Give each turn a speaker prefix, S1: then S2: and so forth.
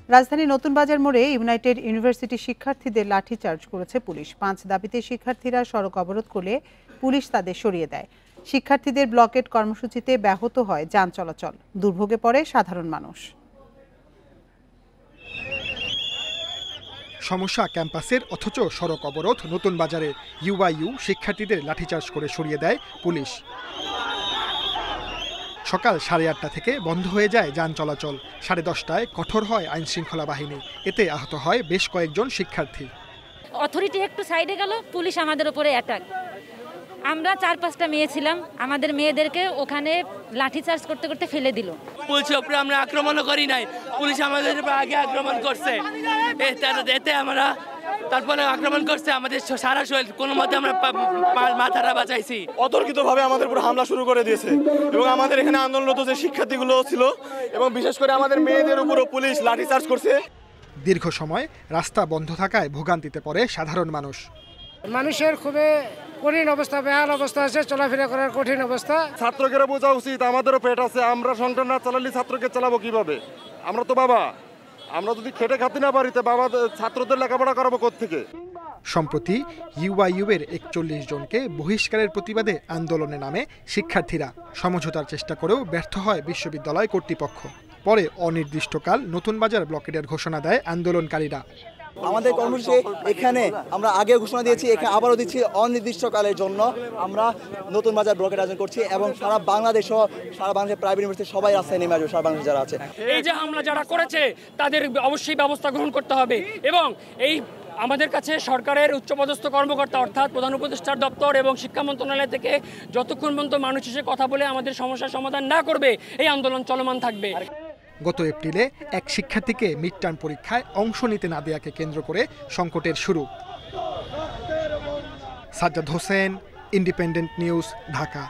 S1: রাজধানী নতুন বাজার মোড়ে ইউনাইটেড ইউনিভার্সিটি শিক্ষার্থীদের লাঠিচার্জ করেছে পুলিশ। 5 দাবিতে শিক্ষার্থীরা সড়ক অবরোধ করলে পুলিশ তাদের সরিয়ে দেয়। শিক্ষার্থীদের ব্লকেট কর্মসূচিতে ব্যাহত হয় যান চলাচল, দুর্ভোগে পড়ে সাধারণ মানুষ।
S2: সমস্যা ক্যাম্পাসের, অথচ সড়ক অবরোধ নতুন বাজারে। ইউআইইউ শিক্ষার্থীদের লাঠিচার্জ করে সরিয়ে দেয় পুলিশ। সকাল 8:30 থেকে বন্ধ হয়ে যায় যান চলাচল। 10:30টায় কঠোর হয় আইন শৃঙ্খলা বাহিনী। এতে আহত হয় বেশ কয়েকজন শিক্ষার্থী।
S3: অথরিটি একটু সাইডে গেল, পুলিশ আমাদের উপরে অ্যাটাক। আমরা 4-5টা মেয়ে ছিলাম, আমাদের মেয়েদেরকে ওখানে লাঠিচার্জ করতে করতে ফেলে দিল।
S4: পুলিশের উপরে আমরা আক্রমণও করি নাই, পুলিশ আমাদের উপরে আগে আক্রমণ করছে। এতে আমরা তারপরে আক্রমণ করছে আমাদের সারা শরীর, কোনো মতে আমরা মাথাটা বাঁচাইছি।
S5: অতর্কিতভাবে আমাদের উপর হামলা শুরু করে দিয়েছে এবং আমাদের এখানে আন্দোলনরত যে শিক্ষার্থীগুলো ছিল এবং বিশেষ করে আমাদের মেয়েদের উপরও পুলিশ লাঠিচার্জ করছে।
S2: দীর্ঘ সময় রাস্তা বন্ধ থাকায় ভোগান্তিতে পড়ে সাধারণ মানুষ।
S6: মানুষের খুবই কঠিন অবস্থা, বেহাল অবস্থা আছে, চলাফেরা করার কঠিন অবস্থা।
S5: ছাত্রকেরা বোঝা উচিত, আমাদেরও পেট আছে, আমরা সংসার না চালালে ছাত্রকে চালাবো কিভাবে? আমরা তো বাবা, আমরা যদি খেটে খাতে না পারি, বাবা ছাত্রদের লেখাপড়া করাবো কোত্থেকে?
S2: সম্প্রতি ইউআইইউ-এর 41 জনকে বহিষ্কারের প্রতিবাদে আন্দোলনে নামে শিক্ষার্থীরা। সমঝোতার চেষ্টা করেও ব্যর্থ হয় বিশ্ববিদ্যালয় কর্তৃপক্ষ। পরে অনির্দিষ্টকাল নতুন বাজার ব্লকেটের ঘোষণা দেয় আন্দোলনকারীরা।
S7: আমাদের কর্মসূচি এখানে আমরা আগে ঘোষণা দিয়েছি, এখানে আবারও দিচ্ছি অনির্দিষ্টকালের জন্য আমরা নতুন বাজার ব্লকেট আয়োজন করছি এবং সারা বাংলাদেশ সহ সারা বাংলাদেশের প্রাইভেট ইউনিভার্সিটি সবাই রাস্তায় নেমে আসবে, সারা বাংলাদেশ যারা আছে।
S8: এই যে হামলা যারা করেছে তাদের অবশ্যই ব্যবস্থা গ্রহণ করতে হবে এবং এই আমাদের কাছে সরকারের উচ্চপদস্থ কর্মকর্তা অর্থাৎ প্রধান উপদেষ্টার দপ্তর এবং শিক্ষা মন্ত্রণালয় থেকে যতক্ষণ পর্যন্ত মানুষ এসে কথা বলে আমাদের সমস্যার সমাধান না করবে, এই আন্দোলন চলমান থাকবে।
S2: গত এপ্রিলে এক শিক্ষার্থীকে মিড টার্ম পরীক্ষায় অংশ নিতে না দেয়াকে কেন্দ্র করে সংকটের শুরু। Sajjad Hossain, independent news, Dhaka.